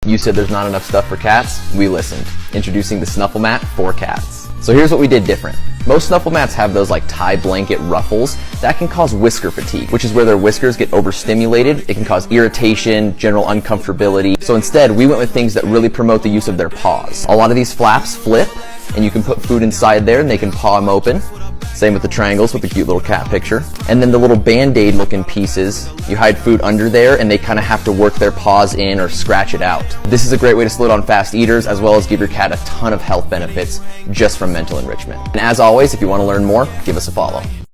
You said there's not enough stuff for cats. We listened. Introducing the Snuffle Mat for cats. So here's what we did different. Most Snuffle Mats have those like tie blanket ruffles that can cause whisker fatigue, which is where their whiskers get overstimulated. It can cause irritation, general uncomfortability. So instead, we went with things that really promote the use of their paws. A lot of these flaps flip, and you can put food inside there and they can paw them open. Same with the triangles with the cute little cat picture. And then the little Band-Aid looking pieces, you hide food under there and they kind of have to work their paws in or scratch it out. This is a great way to slow down fast eaters as well as give your cat a ton of health benefits just from mental enrichment. And as always, if you want to learn more, give us a follow.